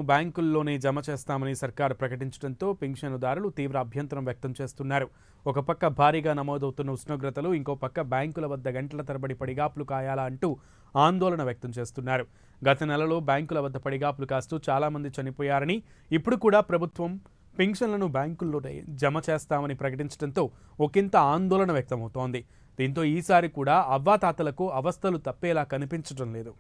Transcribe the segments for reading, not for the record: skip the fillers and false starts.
బ్యాంకుల్లోనే జమ చేస్తామని సర్కారు ప్రకటించడంతో పింఛనుదారులు తీవ్ర అభ్యంతరం వ్యక్తం చేస్తున్నారు. ఒక పక్క భారీగా నమోదవుతున్న ఉష్ణోగ్రతలు, ఇంకో పక్క బ్యాంకుల వద్ద గంటల తరబడి పడిగాపులు కాయాలా అంటూ ఆందోళన వ్యక్తం చేస్తున్నారు. గత నెలలో బ్యాంకుల వద్ద పడిగాపులు కాస్తూ చాలామంది చనిపోయారని, ఇప్పుడు కూడా ప్రభుత్వం పింఛన్లను బ్యాంకుల్లోనే జమ చేస్తామని ప్రకటించడంతో ఒకంత ఆందోళన వ్యక్తమవుతోంది. దీంతో ఈసారి కూడా అవ్వాతాతలకు అవస్థలు తప్పేలా కనిపించడం లేదు.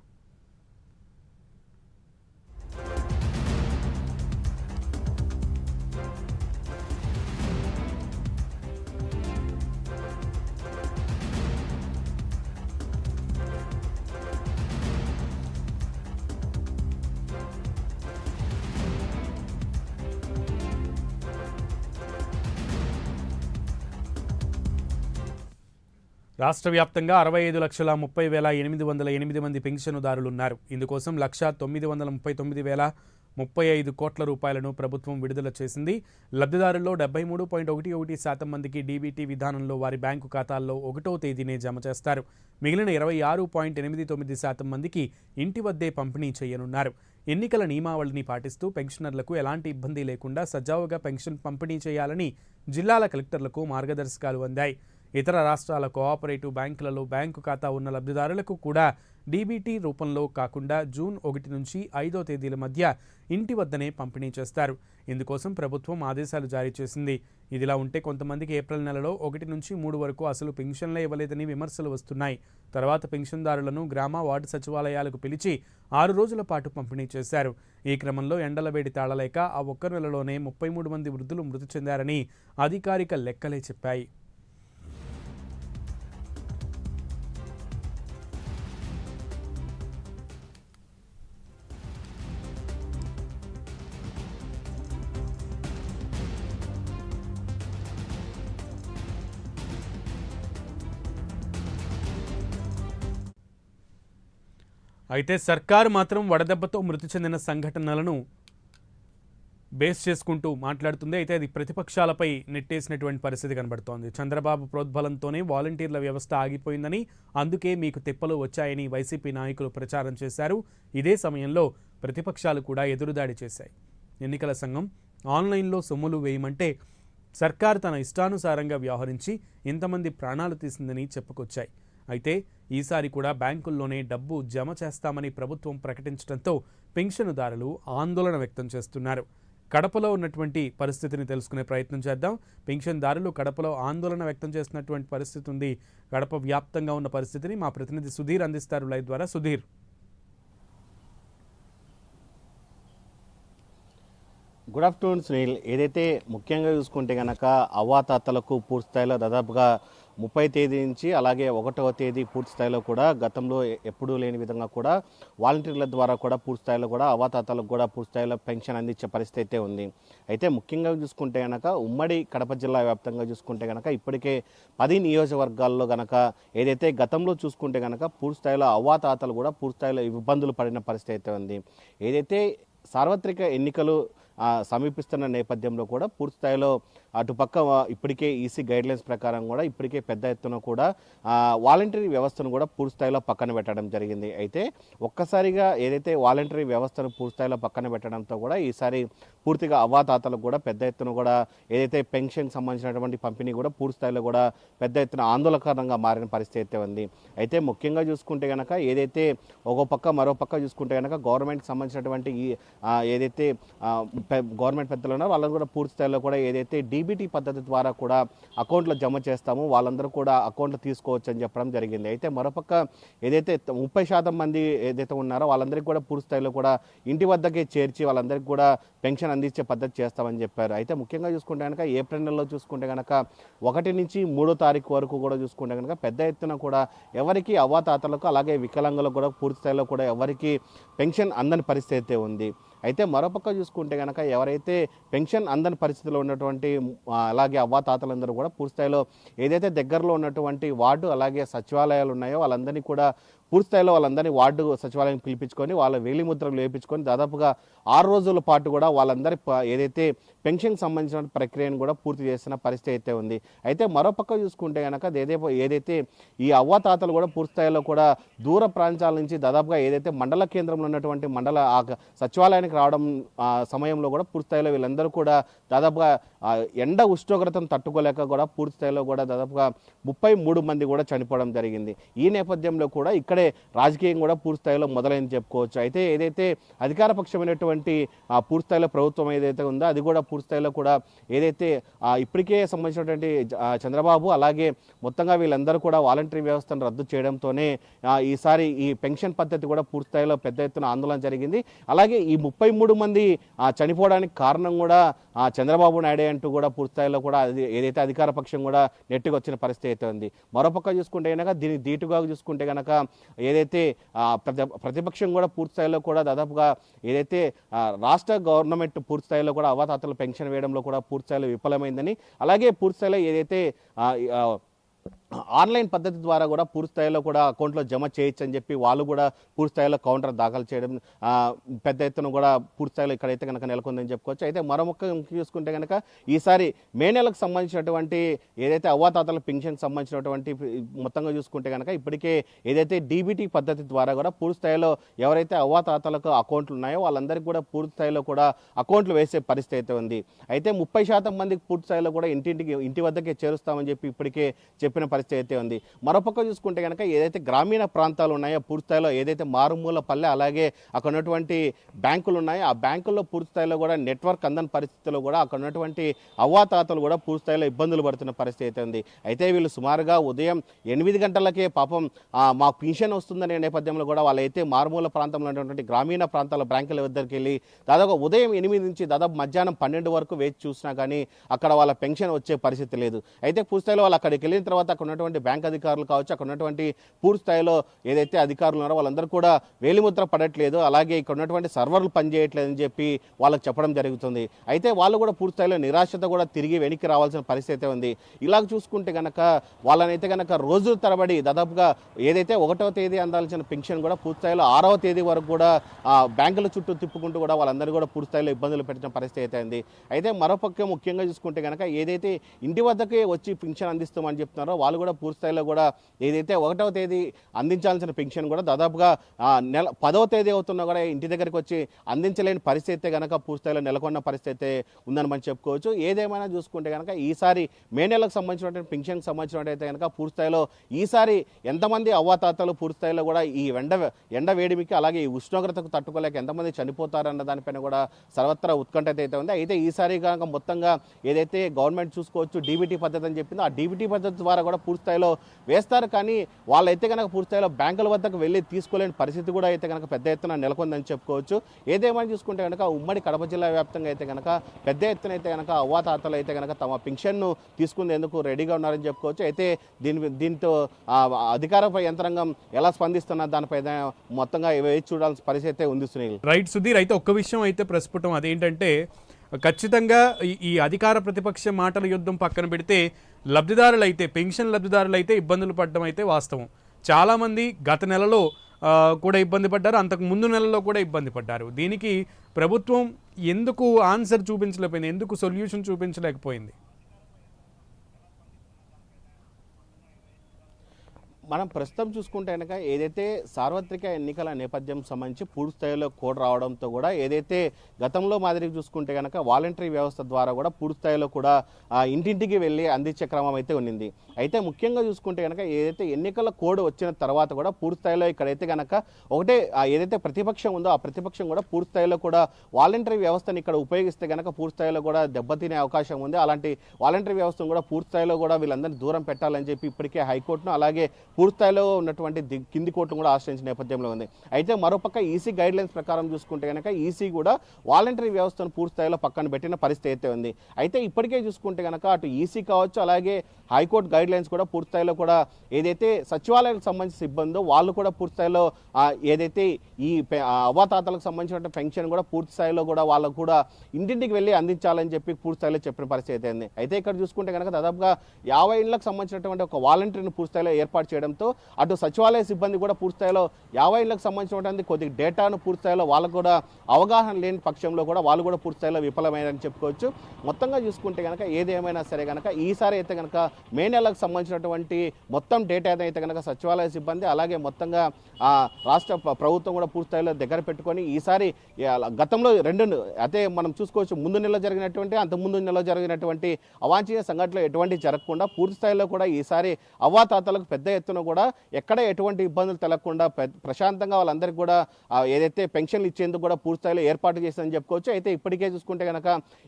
రాష్ట్ర వ్యాప్తంగా 65,30,808 మంది పింఛనుదారులున్నారు. ఇందుకోసం 1,939,035 కోట్ల రూపాయలను ప్రభుత్వం విడుదల చేసింది. లబ్ధిదారుల్లో 73.11% మందికి డీబీటీ విధానంలో వారి బ్యాంకు ఖాతాల్లో 1వ తేదీనే జమ చేస్తారు. మిగిలిన 26.89% మందికి ఇంటి వద్దే పంపిణీ చేయనున్నారు. ఎన్నికల నియమావళిని పాటిస్తూ పెన్షనర్లకు ఎలాంటి ఇబ్బంది లేకుండా సజావుగా పెన్షన్ పంపిణీ చేయాలని జిల్లాల కలెక్టర్లకు మార్గదర్శకాలు అందాయి. ఇతర రాష్ట్రాల కోఆపరేటివ్ బ్యాంకులలో బ్యాంకు ఖాతా ఉన్న లబ్ధిదారులకు కూడా డీబీటీ రూపంలో కాకుండా జూన్ 1 నుంచి 5వ తేదీల మధ్య ఇంటి వద్దనే పంపిణీ చేస్తారు. ఇందుకోసం ప్రభుత్వం ఆదేశాలు జారీ చేసింది. ఇదిలా ఉంటే కొంతమందికి ఏప్రిల్ నెలలో 1 నుంచి 3 వరకు అసలు పెన్షన్లే ఇవ్వలేదని విమర్శలు వస్తున్నాయి. తర్వాత పెన్షన్దారులను గ్రామ వార్డు సచివాలయాలకు పిలిచి 6 రోజుల పాటు పంపిణీ చేశారు. ఈ క్రమంలో ఎండల వేడి తాళలేక ఆ ఒక్క నెలలోనే 33 మంది వృద్ధులు మృతి చెందారని అధికారిక లెక్కలే చెప్పాయి. అయితే సర్కారు మాత్రం వడదెబ్బతో మృతి చెందిన సంఘటనలను బేస్ చేసుకుంటూ మాట్లాడుతుంది. అయితే అది ప్రతిపక్షాలపై నెట్టేసినటువంటి పరిస్థితి కనబడుతోంది. చంద్రబాబు ప్రోద్బలంతోనే వాలంటీర్ల వ్యవస్థ ఆగిపోయిందని, అందుకే మీకు తిప్పలు వచ్చాయని వైసీపీ నాయకులు ప్రచారం చేశారు. ఇదే సమయంలో ప్రతిపక్షాలు కూడా ఎదురుదాడి చేశాయి. ఎన్నికల సంఘం ఆన్లైన్లో సొమ్ములు వేయమంటే సర్కారు తన ఇష్టానుసారంగా వ్యవహరించి ఇంతమంది ప్రాణాలు తీసిందని చెప్పుకొచ్చాయి. అయితే ఈసారి కూడా బ్యాంకుల్లోనే డబ్బు జమ చేస్తామని ప్రభుత్వం ప్రకటించడంతో పెన్షనుదారులు ఆందోళన వ్యక్తం చేస్తున్నారు. కడపలో ఉన్నటువంటి పరిస్థితిని తెలుసుకునే ప్రయత్నం చేద్దాం. పెన్షన్దారులు కడపలో ఆందోళన వ్యక్తం చేస్తున్నటువంటి పరిస్థితి ఉంది. కడప వ్యాప్తంగా ఉన్న పరిస్థితిని మా ప్రతినిధి సుధీర్ అందిస్తారు లైవ్ ద్వారా. Sudheer, good afternoon Sunil. ఏదైతే ముఖ్యంగా చూసుకుంటే కనుక అవ్వాతాతలకు పూర్తి స్థాయిలో దాదాపుగా 30 తేదీ నుంచి అలాగే 1వ తేదీ పూర్తి స్థాయిలో కూడా గతంలో ఎప్పుడూ లేని విధంగా కూడా వాలంటీర్ల ద్వారా కూడా పూర్తి స్థాయిలో కూడా అవ్వాతాతలకు కూడా పూర్తి స్థాయిలో పెన్షన్ అందించే పరిస్థితి అయితే ఉంది. అయితే ముఖ్యంగా చూసుకుంటే కనుక ఉమ్మడి కడప జిల్లా వ్యాప్తంగా చూసుకుంటే కనుక ఇప్పటికే 10 నియోజకవర్గాల్లో కనుక ఏదైతే గతంలో చూసుకుంటే కనుక పూర్తి స్థాయిలో అవ్వాతాతలు కూడా పూర్తి స్థాయిలో ఇబ్బందులు పడిన పరిస్థితి అయితే ఉంది. ఏదైతే సార్వత్రిక ఎన్నికలు సమీపిస్తున్న నేపథ్యంలో కూడా పూర్తి స్థాయిలో అటుపక్క ఇప్పటికే ఈసీ గైడ్లైన్స్ ప్రకారం కూడా ఇప్పటికే పెద్ద ఎత్తున కూడా వాలంటరీ వ్యవస్థను కూడా పూర్తి స్థాయిలో పక్కన పెట్టడం జరిగింది. అయితే ఒక్కసారిగా ఏదైతే వాలంటరీ వ్యవస్థను పూర్తి స్థాయిలో పక్కన పెట్టడంతో కూడా ఈసారి పూర్తిగా అవ్వాతాతలకు కూడా పెద్ద ఎత్తున కూడా ఏదైతే పెన్షన్ సంబంధించినటువంటి పంపిణీ కూడా పూర్తి స్థాయిలో కూడా పెద్ద ఎత్తున ఆందోళనకరంగా మారిన పరిస్థితి అయితే ఉంది. అయితే ముఖ్యంగా చూసుకుంటే కనుక ఏదైతే ఒక పక్క మరో పక్క చూసుకుంటే కనుక గవర్నమెంట్కి సంబంధించినటువంటి ఏదైతే గవర్నమెంట్ పెద్దలు ఉన్నారో వాళ్ళని కూడా పూర్తి స్థాయిలో కూడా ఏదైతే డీబీటీ పద్ధతి ద్వారా కూడా అకౌంట్లో జమ చేస్తాము, వాళ్ళందరూ కూడా అకౌంట్లో తీసుకోవచ్చు అని చెప్పడం జరిగింది. అయితే మరోపక్క ఏదైతే 30% మంది ఏదైతే ఉన్నారో వాళ్ళందరికీ కూడా పూర్తి స్థాయిలో కూడా ఇంటి వద్దకే చేర్చి వాళ్ళందరికీ కూడా పెన్షన్ అందించే పద్ధతి చేస్తామని చెప్పారు. అయితే ముఖ్యంగా చూసుకుంటే కనుక ఏప్రిల్ నెలలో చూసుకుంటే కనుక 1 నుంచి 3వ తారీఖు వరకు కూడా చూసుకుంటే కనుక పెద్ద ఎత్తున కూడా ఎవరికి అవ్వాతాతలకు అలాగే వికలాంగులకు కూడా పూర్తి స్థాయిలో కూడా ఎవరికి పెన్షన్ అందని పరిస్థితి అయితే ఉంది. అయితే మరోపక్క చూసుకుంటే కనుక ఎవరైతే పెన్షన్ అందని పరిస్థితిలో ఉన్నటువంటి అలాగే అవ్వాతాతలందరూ కూడా పూర్తి స్థాయిలో ఏదైతే దగ్గరలో ఉన్నటువంటి వార్డు అలాగే సచివాలయాలు ఉన్నాయో వాళ్ళందరినీ కూడా పూర్తి స్థాయిలో వాళ్ళందరినీ వార్డు సచివాలయం పిలిపించుకొని వాళ్ళ వేలిముద్రలు వేయించుకొని దాదాపుగా 6 రోజుల పాటు కూడా వాళ్ళందరి ఏదైతే పెన్షన్కి సంబంధించిన ప్రక్రియను కూడా పూర్తి చేస్తున్న పరిస్థితి అయితే ఉంది. అయితే మరోపక్క చూసుకుంటే కనుక ఏదైతే ఈ అవ్వాతాతలు కూడా పూర్తి స్థాయిలో కూడా దూర ప్రాంతాల నుంచి దాదాపుగా ఏదైతే మండల కేంద్రంలో ఉన్నటువంటి సచివాలయానికి రావడం సమయంలో కూడా పూర్తి స్థాయిలో వీళ్ళందరూ కూడా దాదాపుగా ఎండ ఉష్ణోగ్రతను తట్టుకోలేక కూడా పూర్తి స్థాయిలో కూడా దాదాపుగా 33 మంది కూడా చనిపోవడం జరిగింది. ఈ నేపథ్యంలో కూడా ఇక్కడే రాజకీయం కూడా పూర్తి స్థాయిలో మొదలైంది చెప్పుకోవచ్చు. అయితే ఏదైతే అధికార పక్షమైనటువంటి పూర్తి స్థాయిలో ప్రభుత్వం ఏదైతే ఉందో అది కూడా పూర్తి స్థాయిలో కూడా ఏదైతే ఇప్పటికే సంబంధించినటువంటి చంద్రబాబు అలాగే మొత్తంగా వీళ్ళందరూ కూడా వాలంటరీ వ్యవస్థను రద్దు చేయడంతోనే ఈసారి ఈ పెన్షన్ పద్ధతి కూడా పూర్తి స్థాయిలో పెద్ద ఎత్తున ఆందోళన జరిగింది. అలాగే ఈ 33 మంది చనిపోవడానికి కారణం కూడా చంద్రబాబు నాయుడు అంటూ కూడా పూర్తి స్థాయిలో కూడా ఏదైతే అధికార పక్షం కూడా నెట్టుకు వచ్చిన పరిస్థితి అయితే ఉంది. మరోపక్క చూసుకుంటే కనుక దీనికి దీటుగా చూసుకుంటే కనుక ఏదైతే ప్రతిపక్షం కూడా పూర్తి స్థాయిలో కూడా దాదాపుగా ఏదైతే రాష్ట్ర గవర్నమెంట్ పూర్తి స్థాయిలో కూడా అవ్వాతాతల పెన్షన్ వేయడంలో కూడా పూర్తి స్థాయిలో విఫలమైందని, అలాగే పూర్తి స్థాయిలో ఏదైతే ఆన్లైన్ పద్ధతి ద్వారా కూడా పూర్తి స్థాయిలో కూడా అకౌంట్లో జమ చేయొచ్చు అని చెప్పి వాళ్ళు కూడా పూర్తి స్థాయిలో కౌంటర్ దాఖలు చేయడం పెద్ద ఎత్తున కూడా పూర్తి స్థాయిలో ఇక్కడైతే కనుక నెలకొందని చెప్పుకోవచ్చు. అయితే మరో ముఖ్యం చూసుకుంటే కనుక ఈసారి మే నెలకు సంబంధించినటువంటి ఏదైతే అవ్వాతాతల పెన్షన్కి సంబంధించినటువంటి మొత్తంగా చూసుకుంటే కనుక ఇప్పటికే ఏదైతే డీబీటీ పద్ధతి ద్వారా కూడా పూర్తి స్థాయిలో ఎవరైతే అవ్వాతాతలకు అకౌంట్లు ఉన్నాయో వాళ్ళందరికీ కూడా పూర్తి స్థాయిలో కూడా అకౌంట్లు వేసే పరిస్థితి అయితే ఉంది. అయితే 30% మందికి పూర్తి స్థాయిలో కూడా ఇంటి వద్దకే చేరుస్తామని చెప్పి ఇప్పటికే చెప్పిన పరిస్థితి అయితే ఉంది. మరోపక్క చూసుకుంటే కనుక ఏదైతే గ్రామీణ ప్రాంతాలు ఉన్నాయో పూర్తి స్థాయిలో ఏదైతే మారుమూల పల్లె అలాగే అక్కడ ఉన్నటువంటి బ్యాంకులు ఉన్నాయో ఆ బ్యాంకుల్లో పూర్తి స్థాయిలో కూడా నెట్వర్క్ అందని పరిస్థితుల్లో కూడా అక్కడ ఉన్నటువంటి అవ్వాతాతలు కూడా పూర్తి స్థాయిలో ఇబ్బందులు పడుతున్న పరిస్థితి అయితే ఉంది. అయితే వీళ్ళు సుమారుగా ఉదయం 8 గంటలకే పాపం మాకు పెన్షన్ వస్తుందనే నేపథ్యంలో కూడా వాళ్ళైతే మారుమూల ప్రాంతంలో ఉన్నటువంటి గ్రామీణ ప్రాంతాల బ్యాంకుల వద్దరికి వెళ్ళి దాదాపు ఉదయం 8 నుంచి దాదాపు మధ్యాహ్నం 12 వరకు వేచి చూసినా కానీ అక్కడ వాళ్ళ పెన్షన్ వచ్చే పరిస్థితి లేదు. అయితే పూర్తి స్థాయిలో వాళ్ళు అక్కడికి వెళ్ళిన తర్వాత అక్కడ ఉన్నటువంటి బ్యాంక్ అధికారులు కావచ్చు, అక్కడ ఉన్నటువంటి పూర్తి స్థాయిలో ఏదైతే అధికారులు ఉన్నారో వాళ్ళందరూ కూడా వేలిముద్ర పడట్లేదు, అలాగే ఇక్కడ ఉన్నటువంటి సర్వర్లు పనిచేయట్లేదని చెప్పి వాళ్ళకి చెప్పడం జరుగుతుంది. అయితే వాళ్ళు కూడా పూర్తి స్థాయిలో నిరాశతో కూడా తిరిగి వెనక్కి రావాల్సిన పరిస్థితి అయితే ఉంది. ఇలాగ చూసుకుంటే కనుక వాళ్ళనైతే కనుక రోజుల తరబడి దాదాపుగా ఏదైతే 1వ తేదీ అందాల్సిన పెన్షన్ కూడా పూర్తి స్థాయిలో 6వ తేదీ వరకు కూడా బ్యాంకుల చుట్టూ తిప్పుకుంటూ కూడా వాళ్ళందరూ కూడా పూర్తి స్థాయిలో ఇబ్బందులు పెట్టిన పరిస్థితి అయితే ఉంది. అయితే మరోపక్క ముఖ్యంగా చూసుకుంటే కనుక ఏదైతే ఇంటి వద్దకే వచ్చి పెన్షన్ అందిస్తామని చెప్తున్నారో వాళ్ళు కూడా పూర్తి స్థాయిలో కూడా ఏదైతే 1వ తేదీ అందించాల్సిన పెన్షన్ కూడా దాదాపుగా 10వ తేదీ అవుతున్నా కూడా ఇంటి దగ్గరికి వచ్చి అందించలేని పరిస్థితి అయితే కనుక పూర్తి స్థాయిలో నెలకొన్న పరిస్థితి అయితే ఉందని మనం చెప్పుకోవచ్చు. ఏదేమైనా చూసుకుంటే కనుక ఈసారి మే నెలకు సంబంధించినటువంటి పెన్షన్కి సంబంధించినట్టయితే కనుక పూర్తి స్థాయిలో ఈసారి ఎంతమంది అవ్వాతాతలు పూర్తి స్థాయిలో కూడా ఈ ఎండ వేడిమికి అలాగే ఈ ఉష్ణోగ్రతకు తట్టుకోలేక ఎంతమంది చనిపోతారన్న దానిపైన కూడా సర్వత్రా ఉత్కంఠ అయితే ఉంది. అయితే ఈసారి కనుక మొత్తంగా ఏదైతే గవర్నమెంట్ చూసుకోవచ్చు డీబీటీ పద్ధతి అని చెప్పిందో ఆ డీబీటీ పద్ధతి ద్వారా కూడా పూర్తి స్థాయిలో వేస్తారు, కానీ వాళ్ళైతే కనుక పూర్తి స్థాయిలో బ్యాంకుల వద్దకు వెళ్ళి తీసుకోలేని పరిస్థితి కూడా అయితే కనుక పెద్ద ఎత్తున నెలకొందని చెప్పుకోవచ్చు. ఏదేమైనా చూసుకుంటే కనుక ఉమ్మడి కడప జిల్లా వ్యాప్తంగా అయితే కనుక పెద్ద ఎత్తున అయితే కనుక అవ్వాతాతలు అయితే కనుక తమ పెన్షన్ను తీసుకునేందుకు రెడీగా ఉన్నారని చెప్పుకోవచ్చు. అయితే దీంతో అధికార యంత్రాంగం ఎలా స్పందిస్తున్న దానిపై మొత్తంగా వేచి చూడాల్సిన పరిస్థితి అయితే ఉంది. సునీల్ రైట్ సుధీర్, అయితే ఒక్క విషయం అయితే ప్రస్ఫుటం, అదేంటంటే ఖచ్చితంగా ఈ అధికార ప్రతిపక్ష మాటల యుద్ధం పక్కన పెడితే లబ్ధిదారులైతే పెన్షన్ లబ్ధిదారులైతే ఇబ్బందులు పడడం అయితే వాస్తవం. చాలామంది గత నెలలో కూడా ఇబ్బంది పడ్డారు, అంతకు ముందు నెలలో కూడా ఇబ్బంది పడ్డారు. దీనికి ప్రభుత్వం ఎందుకు ఆన్సర్ చూపించలేకపోయింది, ఎందుకు సొల్యూషన్ చూపించలేకపోయింది? మనం ప్రస్తుతం చూసుకుంటే కనుక ఏదైతే సార్వత్రిక ఎన్నికల నేపథ్యం సంబంధించి పూర్తి స్థాయిలో కోడ్ రావడంతో కూడా ఏదైతే గతంలో మాదిరిగా చూసుకుంటే కనుక వాలంటరీ వ్యవస్థ ద్వారా కూడా పూర్తి స్థాయిలో కూడా ఇంటింటికి వెళ్ళి అందించే క్రమం అయితే ఉన్నింది. అయితే ముఖ్యంగా చూసుకుంటే కనుక ఏదైతే ఎన్నికల కోడ్ వచ్చిన తర్వాత కూడా పూర్తి స్థాయిలో ఇక్కడైతే కనుక ఒకటే ఏదైతే ప్రతిపక్షం ఉందో ఆ ప్రతిపక్షం కూడా పూర్తి స్థాయిలో కూడా వాలంటరీ వ్యవస్థను ఇక్కడ ఉపయోగిస్తే కనుక పూర్తి స్థాయిలో కూడా దెబ్బతినే అవకాశం ఉంది. అలాంటి వాలంటరీ వ్యవస్థను కూడా పూర్తి స్థాయిలో కూడా వీళ్ళందరినీ దూరం పెట్టాలని చెప్పి ఇప్పటికే హైకోర్టును అలాగే పూర్తి స్థాయిలో ఉన్నటువంటి కింది కోర్టును కూడా ఆశ్రయించిన నేపథ్యంలో ఉంది. అయితే మరోపక్క ఈసీ గైడ్ లైన్స్ ప్రకారం చూసుకుంటే కనుక ఈసీ కూడా వాలంటరీ వ్యవస్థను పూర్తి స్థాయిలో పక్కన పెట్టిన పరిస్థితి అయితే ఉంది. అయితే ఇప్పటికే చూసుకుంటే కనుక అటు ఈసీ కావచ్చు అలాగే హైకోర్టు గైడ్ లైన్స్ కూడా పూర్తి స్థాయిలో కూడా ఏదైతే సచివాలయానికి సంబంధించిన సిబ్బందో వాళ్ళు కూడా పూర్తి స్థాయిలో ఏదైతే ఈ అవ్వాతాతలకు సంబంధించిన పెన్షన్ కూడా పూర్తి స్థాయిలో కూడా వాళ్ళకు కూడా ఇంటింటికి వెళ్ళి అందించాలని చెప్పి పూర్తి స్థాయిలో చెప్పిన పరిస్థితి అయితే ఉంది. అయితే ఇక్కడ చూసుకుంటే కనుక దాదాపుగా 50 ఇళ్లకు సంబంధించినటువంటి ఒక వాలంటీర్ని పూర్తి స్థాయిలో ఏర్పాటు చేయడం చేయడంతో అటు సచివాలయ సిబ్బంది కూడా పూర్తిస్థాయిలో 50 ఇళ్లకు సంబంధించినటువంటి కొద్ది డేటాను పూర్తిస్థాయిలో వాళ్ళకు కూడా అవగాహన లేని పక్షంలో కూడా వాళ్ళు కూడా పూర్తిస్థాయిలో విఫలమైనని చెప్పుకోవచ్చు. మొత్తంగా చూసుకుంటే కనుక ఏదేమైనా సరే కనుక ఈసారి అయితే కనుక మే నెలకు సంబంధించినటువంటి మొత్తం డేటా అయితే కనుక సచివాలయ సిబ్బంది అలాగే మొత్తంగా రాష్ట్ర ప్రభుత్వం కూడా పూర్తిస్థాయిలో దగ్గర పెట్టుకొని ఈసారి గతంలో అయితే మనం చూసుకోవచ్చు ముందు నెలలో జరిగినటువంటి అంతకుముందు నెలలో జరిగినటువంటి అవాంఛనీయ సంఘటనలు ఎటువంటి జరగకుండా పూర్తి స్థాయిలో కూడా ఈసారి అవ్వాతాతలకు పెద్ద ఎత్తున కూడా ఎక్కడ ఎటువంటి ఇబ్బందులు తెలగకుండా ప్రశాంతంగా వాళ్ళందరికీ కూడా ఏదైతే పెన్షన్లు ఇచ్చేందుకు కూడా పూర్తి స్థాయిలో ఏర్పాటు చేసిందని చెప్పుకోవచ్చు. అయితే ఇప్పటికే చూసుకుంటే కనుక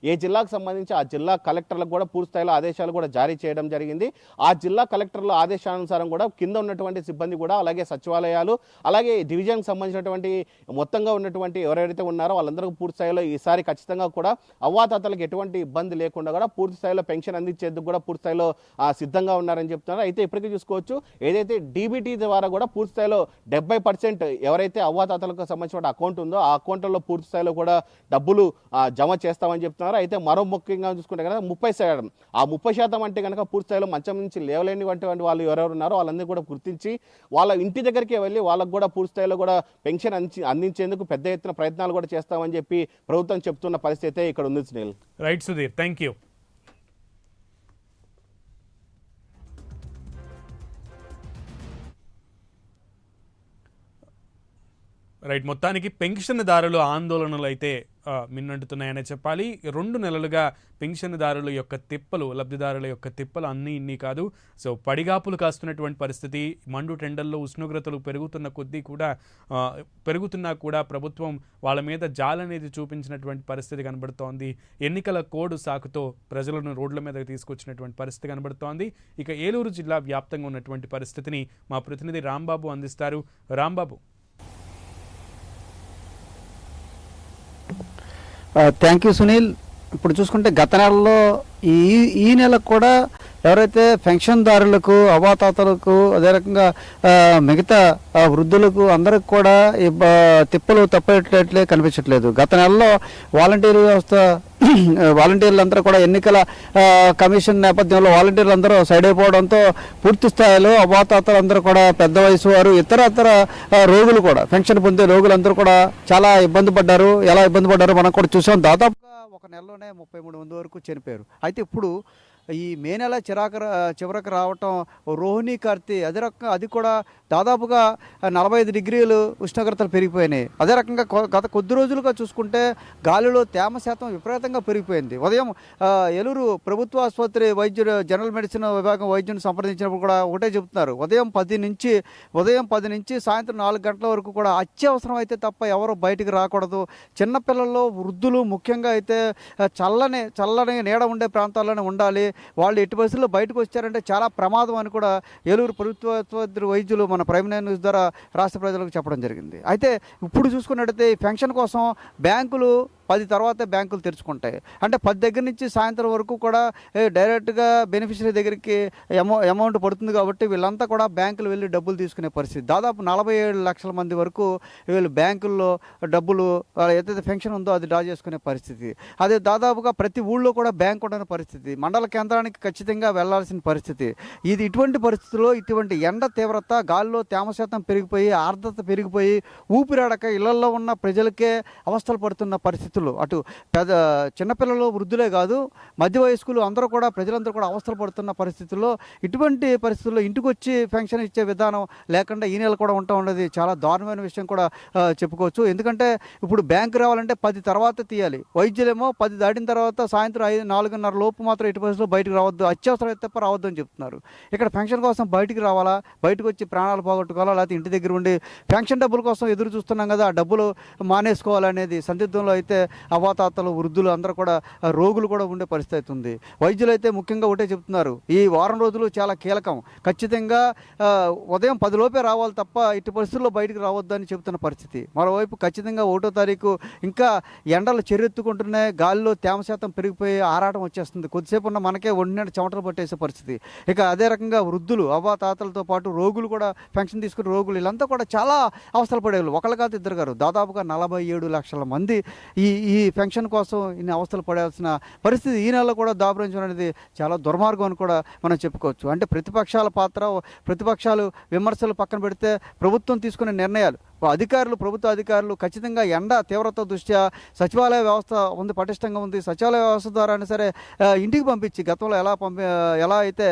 ఏ జిల్లాకు సంబంధించి ఆ జిల్లా కలెక్టర్లకు కూడా పూర్తి స్థాయిలో ఆదేశాలు కూడా జారీ చేయడం జరిగింది. ఆ జిల్లా కలెక్టర్ల ఆదేశానుసారం కూడా కింద ఉన్నటువంటి సిబ్బంది కూడా అలాగే సచివాలయాలు అలాగే డివిజన్కి సంబంధించినటువంటి మొత్తంగా ఉన్నటువంటి ఎవరైతే ఉన్నారో వాళ్ళందరికీ పూర్తి స్థాయిలో ఈసారి ఖచ్చితంగా కూడా అవ్వాతాతలకు ఎటువంటి ఇబ్బంది లేకుండా కూడా పూర్తి స్థాయిలో పెన్షన్ అందించేందుకు కూడా పూర్తి స్థాయిలో సిద్ధంగా ఉన్నారని చెప్తున్నారు. అయితే ఇప్పటికీ చూసుకోవచ్చు ఏదైతే డీబీటీ ద్వారా కూడా పూర్తి స్థాయిలో 70% ఎవరైతే అవ్వాతాతలకు సంబంధించిన అకౌంట్ ఉందో ఆ అకౌంట్లలో పూర్తి స్థాయిలో కూడా డబ్బులు జమ చేస్తామని చెప్తున్నారు. అయితే మరో ముఖ్యంగా చూసుకుంటే కనుక 30%, ఆ 30% అంటే కనుక పూర్తి స్థాయిలో మంచం నుంచి లేవలేనివంటి వాళ్ళు ఎవరెవరు ఉన్నారో వాళ్ళందరూ కూడా గుర్తించి వాళ్ళ ఇంటి దగ్గరికి వెళ్ళి వాళ్ళకు కూడా పూర్తి స్థాయిలో కూడా పెన్షన్ అందించేందుకు పెద్ద ఎత్తున ప్రయత్నాలు కూడా చేస్తామని చెప్పి ప్రభుత్వం చెప్తున్న పరిస్థితి ఇక్కడ ఉంది. Sunil. Right Sudheer, thank you. Right, మొత్తానికి పెన్షన్దారుల ఆందోళనలు అయితే మిన్నంటున్నాయనే చెప్పాలి. 2 నెలలుగా పెన్షన్దారుల యొక్క తిప్పలు, లబ్ధిదారుల యొక్క తిప్పలు అన్నీ ఇన్ని కాదు. సో పడిగాపులు కాస్తున్నటువంటి పరిస్థితి, మండు టెండల్లో ఉష్ణోగ్రతలు పెరుగుతున్నా కూడా ప్రభుత్వం వాళ్ళ మీద జాలనేది చూపించినటువంటి పరిస్థితి కనబడుతోంది. ఎన్నికల కోడ్ సాకుతో ప్రజలను రోడ్ల మీదకి తీసుకొచ్చినటువంటి పరిస్థితి కనబడుతోంది. ఇక ఏలూరు జిల్లా వ్యాప్తంగా ఉన్నటువంటి పరిస్థితిని మా ప్రతినిధి రాంబాబు అందిస్తారు. రాంబాబు. Thank you Sunil. ఇప్పుడు చూసుకుంటే గత నెలలో ఈ నెలకు కూడా ఎవరైతే పెన్షన్దారులకు అవ్వాతాతలకు అదే రకంగా మిగతా వృద్ధులకు అందరికి కూడా తిప్పలు తప్పేటట్లే కనిపించట్లేదు. గత నెలలో వాలంటీర్ వ్యవస్థ వాలంటీర్లందరూ కూడా ఎన్నికల కమిషన్ నేపథ్యంలో వాలంటీర్లందరూ సైడ్ అయిపోవడంతో పూర్తి స్థాయిలో అవ్వాతాతలందరూ కూడా పెద్ద వయసు వారు ఇతర రోగులు కూడా పెన్షన్ పొందే రోగులందరూ కూడా చాలా ఇబ్బంది పడ్డారు. ఎలా ఇబ్బంది పడ్డారో మనం కూడా చూసాం. దాదాపుగా ఒక నెలలోనే 33 మంది వరకు చనిపోయారు. అయితే ఇప్పుడు ఈ మే నెల చివరకు రావటం రోహిణీ కార్తీ అదే రకంగా అది కూడా దాదాపుగా 45 డిగ్రీలు ఉష్ణోగ్రతలు పెరిగిపోయినాయి. అదే రకంగా గత కొద్ది రోజులుగా చూసుకుంటే గాలిలో తేమ శాతం విపరీతంగా పెరిగిపోయింది. ఉదయం ఏలూరు ప్రభుత్వ ఆసుపత్రి వైద్యుడు జనరల్ మెడిసిన్ విభాగం వైద్యుని సంప్రదించినప్పుడు కూడా ఒకటే చెబుతున్నారు, ఉదయం 10 నుంచి సాయంత్రం 4 గంటల వరకు కూడా అత్యవసరం అయితే తప్ప ఎవరు బయటికి రాకూడదు. చిన్నపిల్లల్లో వృద్ధులు ముఖ్యంగా అయితే చల్లని నీడ ఉండే ప్రాంతాల్లోనే ఉండాలి. వాళ్ళు ఎట్టి పరిస్థితుల్లో బయటకు వచ్చారంటే చాలా ప్రమాదం అని కూడా ఏలూరు ప్రభుత్వ ఆసుపత్రి వైద్యులు మన ప్రైమ్ లైన్ న్యూస్ ద్వారా రాష్ట్ర ప్రజలకు చెప్పడం జరిగింది. అయితే ఇప్పుడు చూసుకున్నట్టయితే ఈ పెన్షన్ కోసం బ్యాంకులు 10 తర్వాత బ్యాంకులు తెరుచుకుంటాయి. అంటే 10 దగ్గర నుంచి సాయంత్రం వరకు కూడా డైరెక్ట్గా బెనిఫిషరీ దగ్గరికి అమౌంట్ పడుతుంది. కాబట్టి వీళ్ళంతా కూడా బ్యాంకులు వెళ్ళి డబ్బులు తీసుకునే పరిస్థితి. దాదాపు 47 లక్షల మంది వరకు వీళ్ళు బ్యాంకుల్లో డబ్బులు ఏదైతే పెన్షన్ ఉందో అది డ్రా చేసుకునే పరిస్థితి. అదే దాదాపుగా ప్రతి ఊళ్ళో కూడా బ్యాంక్ ఉండని పరిస్థితి, మండల కేంద్రానికి ఖచ్చితంగా వెళ్లాల్సిన పరిస్థితి. ఇటువంటి పరిస్థితుల్లో ఇటువంటి ఎండ తీవ్రత, గాలిలో తేమ శాతం పెరిగిపోయి ఆర్ద్రత పెరిగిపోయి ఊపిరాడక ఇళ్లలో ఉన్న ప్రజలకే అవస్థలు పడుతున్న పరిస్థితులు. అటు చిన్నపిల్లలు వృద్ధులే కాదు మధ్య వయస్కులు అందరూ కూడా ప్రజలందరూ కూడా అవస్థలు పడుతున్న పరిస్థితుల్లో ఇటువంటి పరిస్థితుల్లో ఇంటికి వచ్చి పెన్షన్ ఇచ్చే విధానం లేకుండా ఈ నెల కూడా ఉండేది చాలా దారుణమైన విషయం కూడా చెప్పుకోవచ్చు. ఎందుకంటే ఇప్పుడు బ్యాంకు రావాలంటే 10 తర్వాత తీయాలి. వైద్యులేమో 10 దాటిన తర్వాత సాయంత్రం 4:30 లోపు మాత్రం ఎట్టి పరిస్థితుల్లో బయటకు రావద్దు, అత్యవసరం అయితే తప్ప రావద్దు అని చెప్తున్నారు. ఇక్కడ పెన్షన్ కోసం బయటికి రావాలా, బయటకు వచ్చి ప్రాణాలు పోగొట్టుకోవాలా, లేకపోతే ఇంటి దగ్గర ఉండి పెన్షన్ డబ్బుల కోసం ఎదురు చూస్తున్నాం కదా ఆ డబ్బులు మానేసుకోవాలనేది సందిగ్ధంలో అయితే అవ్వాతాతలు వృద్ధులు అందరూ కూడా రోగులు కూడా ఉండే పరిస్థితి ఉంది. వైద్యులు అయితే ముఖ్యంగా ఒకటే చెప్తున్నారు, ఈ వారం రోజులు చాలా కీలకం, ఖచ్చితంగా ఉదయం 10 లోపే రావాలి తప్ప ఇటు పరిస్థితుల్లో బయటకు రావద్దు అని చెబుతున్న పరిస్థితి. మరోవైపు ఖచ్చితంగా 1వ తారీఖు ఇంకా ఎండలు చెర్రెత్తుకుంటున్నాయి, గాలిలో తేమ శాతం పెరిగిపోయి ఆరాటం వచ్చేస్తుంది. కొద్దిసేపు ఉన్న మనకే ఒంటినిండా చెమటలు పట్టేసే పరిస్థితి. ఇక అదే రకంగా వృద్ధులు అవ్వాతాతలతో పాటు రోగులు కూడా పెన్షన్ తీసుకునే రోగులు వీళ్ళంతా కూడా చాలా అవస్థలు పడేవాళ్ళు. ఒకళ్ళు కాదు ఇద్దరు గారు దాదాపుగా 47 లక్షల మంది ఈ ఈ పెన్షన్ కోసం ఇన్ని అవస్థలు పడాల్సిన పరిస్థితి ఈ నెలలో కూడా దాపురించడం అనేది చాలా దుర్మార్గం అని కూడా మనం చెప్పుకోవచ్చు. అంటే ప్రతిపక్షాల పాత్ర, ప్రతిపక్షాలు విమర్శలు పక్కన పెడితే ప్రభుత్వం తీసుకునే నిర్ణయాలు, ప్రభుత్వ అధికారులు ఖచ్చితంగా ఎండ తీవ్రత దృష్ట్యా సచివాలయ వ్యవస్థ ఉంది, పటిష్టంగా ఉంది. సచివాలయ వ్యవస్థ ద్వారా సరే ఇంటికి పంపించి గతంలో ఎలా అయితే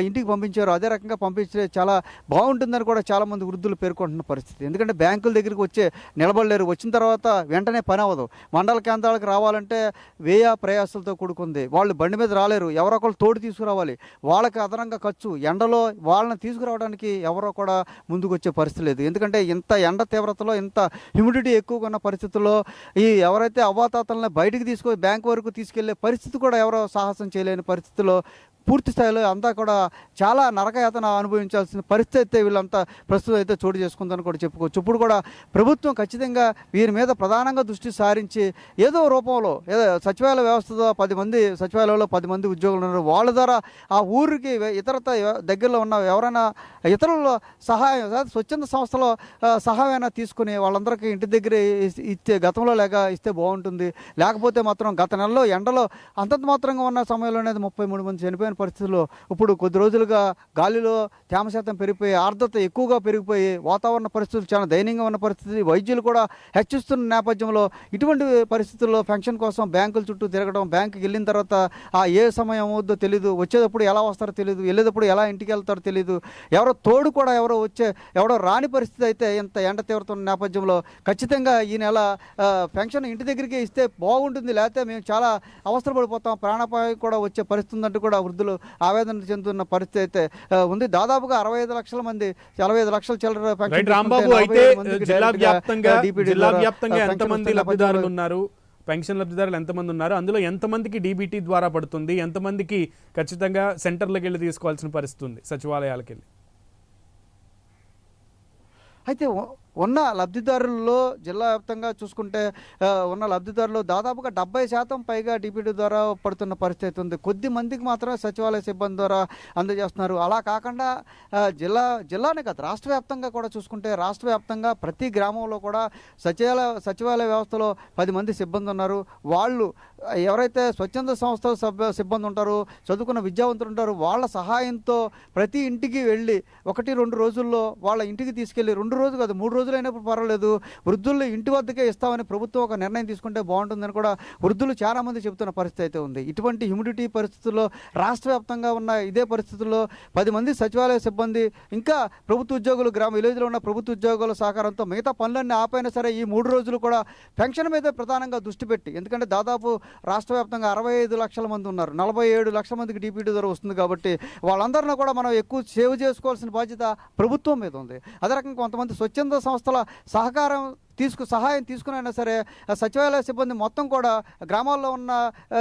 ఇంటికి పంపించారో అదే రకంగా పంపించే చాలా బాగుంటుందని కూడా చాలామంది వృద్ధులు పేర్కొంటున్న పరిస్థితి. ఎందుకంటే బ్యాంకుల దగ్గరికి నిలబడలేరు, వచ్చిన తర్వాత వెంటనే పని అవ్వదు. మండల కేంద్రాలకు రావాలంటే వ్యయ ప్రయాసాలతో కూడుకుంది. వాళ్ళు బండి మీద రాలేరు, ఎవరో ఒకరు తోడు తీసుకురావాలి, వాళ్ళకి అదనంగా ఖర్చు. ఎండలో వాళ్ళని తీసుకురావడానికి ఎవరో కూడా ముందుకు వచ్చే పరిస్థితి లేదు. ఎందుకంటే ఇంత ఎండ తీవ్రతలో, ఇంత హ్యూమిడిటీ ఎక్కువగా ఉన్న పరిస్థితుల్లో ఎవరైతే అవ్వాతాతలను బయటికి బ్యాంక్ వరకు తీసుకెళ్లే పరిస్థితి కూడా ఎవరో సాహసం చేయలేని పరిస్థితుల్లో పూర్తి స్థాయిలో అంతా కూడా చాలా నరకయాతన అనుభవించాల్సిన పరిస్థితి అయితే వీళ్ళంతా ప్రస్తుతం అయితే చోటు చేసుకుందని కూడా చెప్పుకోవచ్చు. ఇప్పుడు కూడా ప్రభుత్వం ఖచ్చితంగా వీరి మీద ప్రధానంగా దృష్టి సారించి ఏదో రూపంలో సచివాలయ వ్యవస్థతో 10 మంది సచివాలయంలో 10 మంది ఉద్యోగులు ఉన్నారు, వాళ్ళ ద్వారా ఆ ఊరికి ఇతరత దగ్గరలో ఉన్న ఎవరైనా ఇతరుల సహాయం, స్వచ్ఛంద సంస్థలో సహాయాన్ని తీసుకుని వాళ్ళందరికీ ఇంటి దగ్గర ఇస్తే గతంలో ఇస్తే బాగుంటుంది. లేకపోతే మాత్రం గత నెలలో ఎండలో అంతంత మాత్రంగా ఉన్న సమయంలో అనేది 33 మంది చనిపోయిన పరిస్థితుల్లో ఇప్పుడు కొద్ది రోజులుగా గాలిలో తేమ శాతం పెరిగిపోయి, ఆర్ద్రత ఎక్కువగా పెరిగిపోయి వాతావరణ పరిస్థితులు చాలా దయనీయంగా ఉన్న పరిస్థితి, వైద్యులు కూడా హెచ్చిస్తున్న నేపథ్యంలో ఇటువంటి పరిస్థితుల్లో పెన్షన్ కోసం బ్యాంకుల చుట్టూ తిరగడం, బ్యాంకుకి వెళ్ళిన తర్వాత ఏ సమయం అవుద్దో తెలీదు, వచ్చేటప్పుడు ఎలా వస్తారో తెలీదు, వెళ్ళేటప్పుడు ఎలా ఇంటికి వెళ్తారో తెలీదు, ఎవరో తోడు కూడా ఎవరో రాని పరిస్థితి అయితే ఇంత ఎండ తీవ్రతున్న నేపథ్యంలో ఖచ్చితంగా ఈ నెల పెన్షన్ ఇంటి దగ్గరికి ఇస్తే బాగుంటుంది, లేకపోతే మేము చాలా అవసరం పడిపోతాం, ప్రాణాపాయం కూడా వచ్చే పరిస్థితి ఉందంటూ కూడా వృద్ధులు ఆవేదన చెందుతున్న పరిస్థితి అయితే ఉంది. దాదాపుగా 65 లక్షల మంది, 45 లక్షల చిల్లర పెన్షన్. రాంబాబు, అయితే జిల్లా వ్యాప్తంగా ఎంతమంది లబ్ధిదారులు ఉన్నారు, పెన్షన్ లబ్ధిదారులు ఎంతమంది ఉన్నారు, అందులో ఎంతమందికి డీబీటీ ద్వారా పడుతుంది, ఎంతమందికి ఖచ్చితంగా సెంటర్లకు వెళ్ళి తీసుకోవాల్సిన పరిస్థితి ఉంది, సచివాలయాలకు వెళ్ళి? అయితే ఉన్న లబ్ధిదారుల్లో జిల్లా వ్యాప్తంగా చూసుకుంటే ఉన్న లబ్ధిదారులు దాదాపుగా 70% పైగా డీబీటీ ద్వారా పడుతున్న పరిస్థితి ఉంది. కొద్ది మందికి మాత్రమే సచివాలయ సిబ్బంది ద్వారా అందజేస్తున్నారు. అలా కాకుండా జిల్లానే కాదు, రాష్ట్ర వ్యాప్తంగా కూడా చూసుకుంటే రాష్ట్ర వ్యాప్తంగా ప్రతి గ్రామంలో కూడా సచివాలయ వ్యవస్థలో 10 మంది సిబ్బంది ఉన్నారు. వాళ్ళు ఎవరైతే స్వచ్ఛంద సంస్థల సిబ్బంది ఉంటారో, చదువుకున్న విద్యావంతులు ఉంటారో, వాళ్ళ సహాయంతో ప్రతి ఇంటికి వెళ్ళి 1-2 రోజుల్లో వాళ్ళ ఇంటికి తీసుకెళ్ళి, 2 రోజులు కాదు 3 రోజులు అయినప్పుడు పర్వాలేదు, వృద్ధులు ఇంటి వద్దకే ఇస్తామని ప్రభుత్వం ఒక నిర్ణయం తీసుకుంటే బాగుంటుందని కూడా వృద్ధులు చాలా మంది చెబుతున్న పరిస్థితి అయితే ఉంది. ఇటువంటి హ్యూమిడిటీ పరిస్థితుల్లో రాష్ట్ర వ్యాప్తంగా ఉన్న ఇదే పరిస్థితుల్లో 10 మంది సచివాలయ సిబ్బంది, ఇంకా ప్రభుత్వ ఉద్యోగులు, విలేజ్లో ఉన్న ప్రభుత్వ ఉద్యోగుల సహకారంతో మిగతా పనులన్నీ ఆపైనా సరే ఈ 3 రోజులు కూడా పెన్షన్ మీద ప్రధానంగా దృష్టి పెట్టి, ఎందుకంటే దాదాపు రాష్ట్ర వ్యాప్తంగా 65 లక్షల మంది ఉన్నారు, 47 లక్షల మందికి డీబీటీ ద్వారా వస్తుంది కాబట్టి వాళ్ళందరినీ కూడా మనం ఎక్కువ సేవ్ చేసుకోవాల్సిన బాధ్యత ప్రభుత్వం మీద ఉంది. అదే రకంగా కొంతమంది స్వచ్ఛంద సంస్థల సహాయం తీసుకునైనా సరే సచివాలయ సిబ్బంది మొత్తం కూడా, గ్రామాల్లో ఉన్న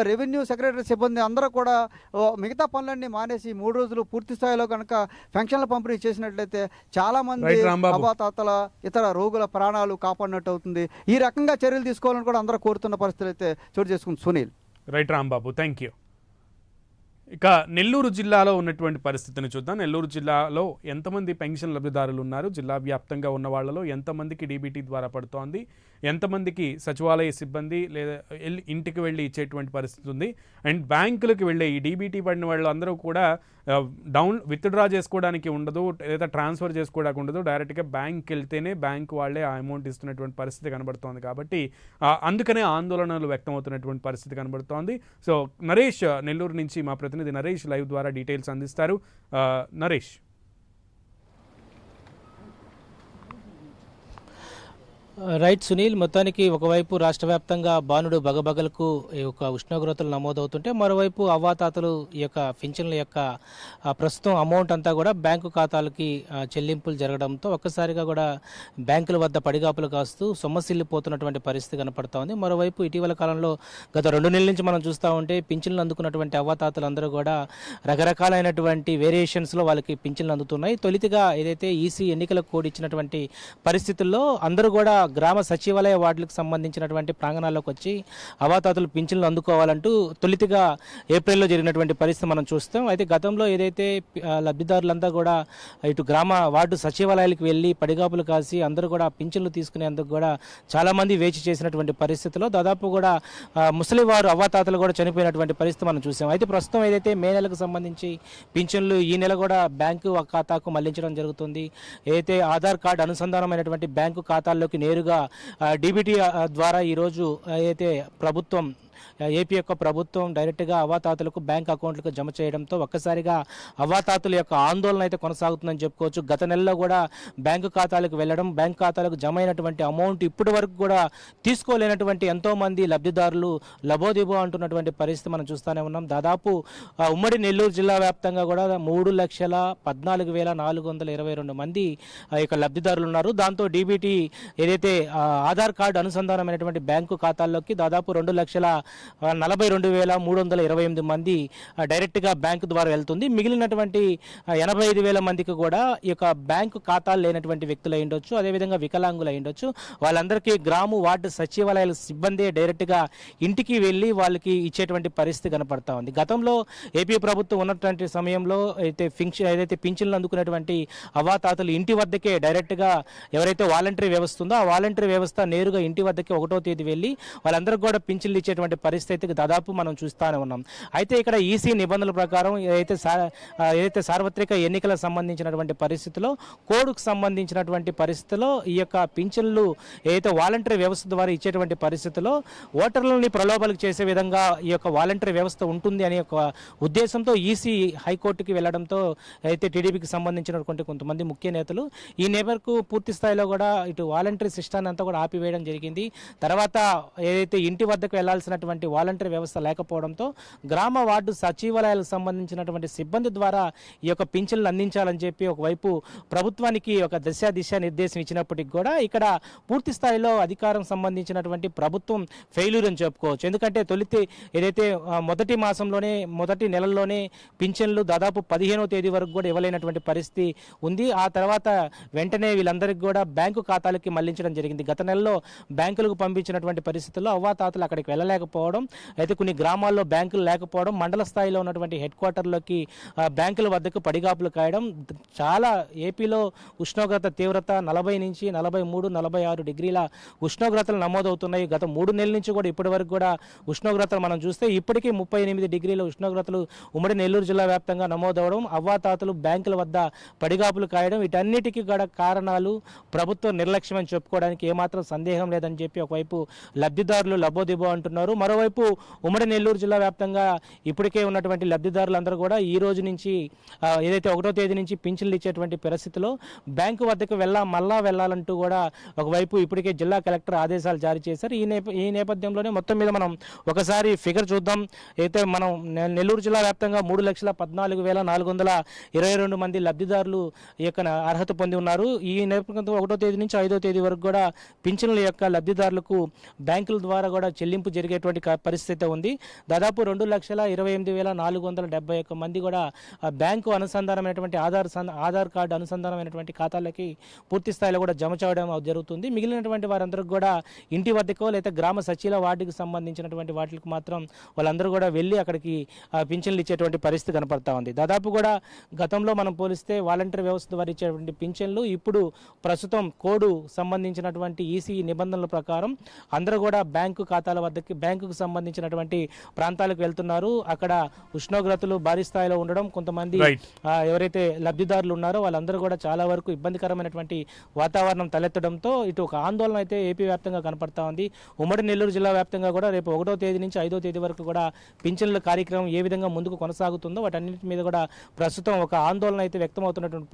రెవెన్యూ సెక్రటరీ సిబ్బంది అందరూ కూడా మిగతా పనులన్నీ మానేసి 3 రోజులు పూర్తి స్థాయిలో కనుక పెన్షన్ల పంపిణీ చేసినట్లయితే చాలా మంది అవ్వాతాతల, ఇతర రోగుల ప్రాణాలు కాపాడినట్టు అవుతుంది. ఈ రకంగా చర్యలు తీసుకోవాలని కూడా అందరూ కోరుతున్న పరిస్థితులు అయితే చోటు చేసుకుంది. Sunil. Right Rambabu, thank you. ఇక నెల్లూరు జిల్లాలో ఉన్నటువంటి పరిస్థితిని చూద్దాం. నెల్లూరు జిల్లాలో ఎంతమంది పెన్షన్ లబ్ధిదారులు ఉన్నారు, జిల్లా వ్యాప్తంగా ఉన్న వాళ్ళలో ఎంతమందికి డీబీటీ ద్వారా పడుతోంది, ఎంతమందికి సచివాలయ సిబ్బంది లేదా ఇంటికి వెళ్ళి ఇచ్చేటువంటి పరిస్థితి ఉంది, అండ్ బ్యాంకులకు వెళ్ళే ఈ డీబీటీ పడిన వాళ్ళు అందరూ కూడా విత్డ్రా చేసుకోవడానికి ఉండదు, లేదా ట్రాన్స్ఫర్ చేసుకోవడానికి ఉండదు, డైరెక్ట్గా బ్యాంక్కి వెళ్తేనే బ్యాంక్ వాళ్ళే ఆ అమౌంట్ ఇస్తున్నటువంటి పరిస్థితి కనబడుతోంది. కాబట్టి అందుకనే ఆందోళనలు వ్యక్తమవుతున్నటువంటి పరిస్థితి కనబడుతోంది. సో నరేష్, నెల్లూరు నుంచి మా ప్రతినిధి నరేష్ లైవ్ ద్వారా డీటెయిల్స్ అందిస్తారు. నరేష్. రైట్ సునీల్, మొత్తానికి ఒకవైపు రాష్ట్ర వ్యాప్తంగా బాణుడు బగబగలకు ఈ యొక్క ఉష్ణోగ్రతలు నమోదవుతుంటే, మరోవైపు అవ్వాతాతలు ఈ యొక్క పింఛన్ల యొక్క ప్రస్తుతం అమౌంట్ అంతా కూడా బ్యాంకు ఖాతాలకి చెల్లింపులు జరగడంతో ఒక్కసారిగా కూడా బ్యాంకుల వద్ద పడిగాపులు కాస్తూ సొమ్మసిల్లిపోతున్నటువంటి పరిస్థితి కనపడుతోంది. మరోవైపు ఇటీవల కాలంలో గత 2 నెలల నుంచి మనం చూస్తూ ఉంటే పింఛన్లు అందుకున్నటువంటి అవ్వాతాతలందరూ కూడా రకరకాలైనటువంటి వేరియేషన్స్లో వాళ్ళకి పింఛన్లు అందుతున్నాయి. తొలితిగా ఏదైతే ఈసీ ఎన్నికల కోడ్ ఇచ్చినటువంటి పరిస్థితుల్లో అందరూ కూడా గ్రామ సచివాలయ వార్డులకు సంబంధించినటువంటి ప్రాంగణాల్లోకి వచ్చి అవాతాతలు పింఛన్లు అందుకోవాలంటూ తొలితిగా ఏప్రిల్లో జరిగినటువంటి పరిస్థితి మనం చూస్తాం. అయితే గతంలో ఏదైతే లబ్ధిదారులంతా కూడా ఇటు గ్రామ వార్డు సచివాలయాలకు వెళ్ళి పడిగాపులు కాసి అందరూ కూడా పింఛన్లు తీసుకునేందుకు కూడా చాలామంది వేచి చేసినటువంటి పరిస్థితిలో దాదాపు కూడా ముసలి వారు అవ్వాతాతలు కూడా చనిపోయినటువంటి పరిస్థితి మనం చూసాం. అయితే ప్రస్తుతం ఏదైతే మే నెలకు సంబంధించి పింఛన్లు ఈ నెల కూడా బ్యాంకు ఖాతాకు మళ్లించడం జరుగుతుంది. ఏదైతే ఆధార్ కార్డు అనుసంధానమైనటువంటి బ్యాంకు ఖాతాల్లోకి నేరుగా డీబీటీ ద్వారా ఈరోజు ఏదైతే ప్రభుత్వం ఏపీ యొక్క ప్రభుత్వం డైరెక్ట్గా అవ్వాతాతలకు బ్యాంక్ అకౌంట్లకు జమ చేయడంతో ఒక్కసారిగా అవ్వాతాతల యొక్క ఆందోళన అయితే కొనసాగుతుందని చెప్పుకోవచ్చు. గత నెలలో కూడా బ్యాంకు ఖాతాలకు వెళ్ళడం, బ్యాంక్ ఖాతాలకు జమ అయినటువంటి అమౌంట్ ఇప్పటి వరకు కూడా తీసుకోలేనటువంటి ఎంతోమంది లబ్ధిదారులు లబోదిబో అంటున్నటువంటి పరిస్థితి మనం చూస్తూనే ఉన్నాం. దాదాపు ఉమ్మడి నెల్లూరు జిల్లా వ్యాప్తంగా కూడా 3,14,422 మంది యొక్క లబ్ధిదారులు ఉన్నారు. దాంతో డీబీటీ ఏదైతే ఆధార్ కార్డు అనుసంధానమైనటువంటి బ్యాంకు ఖాతాల్లోకి దాదాపు 2,42,328 మంది డైరెక్ట్గా బ్యాంకు ద్వారా వెళ్తుంది. మిగిలినటువంటి 85,000 మందికి కూడా ఈ యొక్క బ్యాంకు ఖాతాలు లేనటువంటి వ్యక్తులు అయి ఉండొచ్చు, అదేవిధంగా వికలాంగులు అయి ఉండొచ్చు. వాళ్ళందరికీ గ్రామ వార్డు సచివాలయాల సిబ్బంది డైరెక్ట్గా ఇంటికి వెళ్ళి వాళ్ళకి ఇచ్చేటువంటి పరిస్థితి కనపడతా ఉంది. గతంలో ఏపీ ప్రభుత్వం ఉన్నటువంటి సమయంలో ఏదైతే పింఛన్లు అందుకునేటువంటి అవ్వాతాతలు ఇంటి వద్దకే డైరెక్ట్గా ఎవరైతే వాలంటరీ వ్యవస్థ ఉందో ఆ వాలంటరీ వ్యవస్థ నేరుగా ఇంటి వద్దకే 1వ తేదీ వెళ్ళి వాళ్ళందరికీ కూడా పింఛన్లు ఇచ్చేటువంటి పరిస్థితికి దాదాపు మనం చూస్తూనే ఉన్నాం. అయితే ఇక్కడ ఈసీ నిబంధనల ప్రకారం ఏదైతే సార్వత్రిక ఎన్నికలకు సంబంధించినటువంటి పరిస్థితిలో కోడ్కు సంబంధించినటువంటి పరిస్థితిలో ఈ యొక్క పింఛన్లు ఏదైతే వాలంటరీ వ్యవస్థ ద్వారా ఇచ్చేటువంటి పరిస్థితిలో ఓటర్లని ప్రలోభాలకు చేసే విధంగా ఈ యొక్క వాలంటరీ వ్యవస్థ ఉంటుంది అనే ఒక ఉద్దేశంతో ఈసీ హైకోర్టుకి వెళ్లడంతో అయితే టీడీపీకి సంబంధించినటువంటి కొంతమంది ముఖ్య నేతలు ఈ నేపథ్యంకు పూర్తి స్థాయిలో కూడా ఇటు వాలంటరీ సిస్టాన్ని అంతా కూడా ఆపివేయడం జరిగింది. తర్వాత ఏదైతే ఇంటి వద్దకు వెళ్లాల్సినటువంటి వాలంటరీ వ్యవస్థ లేకపోవడంతో గ్రామ వార్డు సచివాలయాలకు సంబంధించినటువంటి సిబ్బంది ద్వారా ఈ యొక్క పింఛన్లు అందించాలని చెప్పి ఒకవైపు ప్రభుత్వానికి ఒక దిశ నిర్దేశం ఇచ్చినప్పటికీ కూడా ఇక్కడ పూర్తి స్థాయిలో అధికారం సంబంధించినటువంటి ప్రభుత్వం ఫెయిల్యూర్ అని చెప్పుకోవచ్చు. ఎందుకంటే ఏదైతే మొదటి నెలల్లోనే పింఛన్లు దాదాపు 15వ తేదీ వరకు కూడా ఇవ్వలేనటువంటి పరిస్థితి ఉంది. ఆ తర్వాత వెంటనే వీళ్ళందరికీ కూడా బ్యాంకు ఖాతాలకి మళ్లించడం జరిగింది. గత నెలలో బ్యాంకులకు పంపించినటువంటి పరిస్థితుల్లో అవ్వాతాతలు అక్కడికి వెళ్ళలేకపోవడం, అయితే కొన్ని గ్రామాల్లో బ్యాంకులు లేకపోవడం, మండల స్థాయిలో ఉన్నటువంటి హెడ్ క్వార్టర్లోకి బ్యాంకుల వద్దకు పడిగాపులు కాయడం, చాలా ఏపీలో ఉష్ణోగ్రత తీవ్రత 40 నుంచి 43, 46 డిగ్రీల ఉష్ణోగ్రతలు నమోదవుతున్నాయి. గత 3 నెలల నుంచి కూడా ఇప్పటి వరకు కూడా ఉష్ణోగ్రతలు మనం చూస్తే ఇప్పటికీ 38 డిగ్రీల ఉష్ణోగ్రతలు ఉమ్మడి నెల్లూరు జిల్లా వ్యాప్తంగా నమోదవడం, అవ్వాతాతలు బ్యాంకుల వద్ద పడిగాపులు కాయడం, వీటన్నిటికీ కూడా కారణాలు ప్రభుత్వ నిర్లక్ష్యం అని చెప్పుకోవడానికి ఏమాత్రం సందేహం లేదని చెప్పి ఒకవైపు లబ్ధిదారులు లబోదిబో అంటున్నారు. మరోవైపు ఉమ్మడి నెల్లూరు జిల్లా వ్యాప్తంగా ఇప్పటికే ఉన్నటువంటి లబ్ధిదారులందరూ కూడా ఈ రోజు నుంచి ఏదైతే 1వ తేదీ నుంచి పింఛన్లు ఇచ్చేటువంటి పరిస్థితిలో బ్యాంకు వద్దకు మళ్ళా వెళ్ళాలంటూ కూడా ఒకవైపు ఇప్పటికే జిల్లా కలెక్టర్ ఆదేశాలు జారీ చేశారు. ఈ నేపథ్యంలోనే మొత్తం మీద మనం ఒకసారి ఫిగర్ చూద్దాం. అయితే మనం నెల్లూరు జిల్లా వ్యాప్తంగా 3,14,422 మంది లబ్ధిదారులు ఈ యొక్క అర్హత పొంది ఉన్నారు. ఈ నేపథ్యంలో 1వ తేదీ నుంచి 5వ తేదీ వరకు కూడా పింఛన్ల యొక్క లబ్ధిదారులకు బ్యాంకుల ద్వారా కూడా చెల్లింపు జరిగేటువంటి పరిస్థితి ఉంది. దాదాపు 2,28,471 మంది కూడా బ్యాంకు అనుసంధానమైనటువంటి ఆధార్ కార్డు అనుసంధానమైనటువంటి ఖాతాలకి పూర్తి స్థాయిలో కూడా జమ చేయడం జరుగుతుంది. మిగిలినటువంటి వారందరికీ కూడా ఇంటి వద్దకో లేదా గ్రామ సచివాలయ వార్డుకి సంబంధించినటువంటి వాటికి మాత్రం వాళ్ళందరూ కూడా వెళ్ళి అక్కడికి పింఛన్లు ఇచ్చేటువంటి పరిస్థితి కనపడతా ఉంది. దాదాపు కూడా గతంలో మనం పోలిస్తే వాలంటీర్ వ్యవస్థ ద్వారా ఇచ్చేటువంటి పింఛన్లు ఇప్పుడు ప్రస్తుతం కోడ్ సంబంధించినటువంటి ఈసీ నిబంధనల ప్రకారం అందరూ కూడా బ్యాంకు ఖాతాల వద్దకి బ్యాంకుకు సంబంధించినటువంటి ప్రాంతాలకు వెళ్తున్నారు. అక్కడ ఉష్ణోగ్రతలు భారీ స్థాయిలో ఉండడం, కొంతమంది ఎవరైతే లబ్ధిదారులు ఉన్నారో వాళ్ళందరూ కూడా చాలా వరకు ఇబ్బందికరమైనటువంటి వాతావరణం తలెత్తడంతో ఇటు ఒక ఆందోళన అయితే ఏపీ వ్యాప్తంగా కనపడతా ఉంది. ఉమ్మడి నెల్లూరు జిల్లా వ్యాప్తంగా కూడా రేపు 1వ తేదీ నుంచి 5వ తేదీ వరకు కూడా పింఛన్ల కార్యక్రమం ఏ విధంగా ముందుకు కొనసాగుతుందో వాటన్నిటి మీద కూడా ప్రస్తుతం ఒక ఆందోళన అయితే వ్యక్తం అవుతున్నటువంటి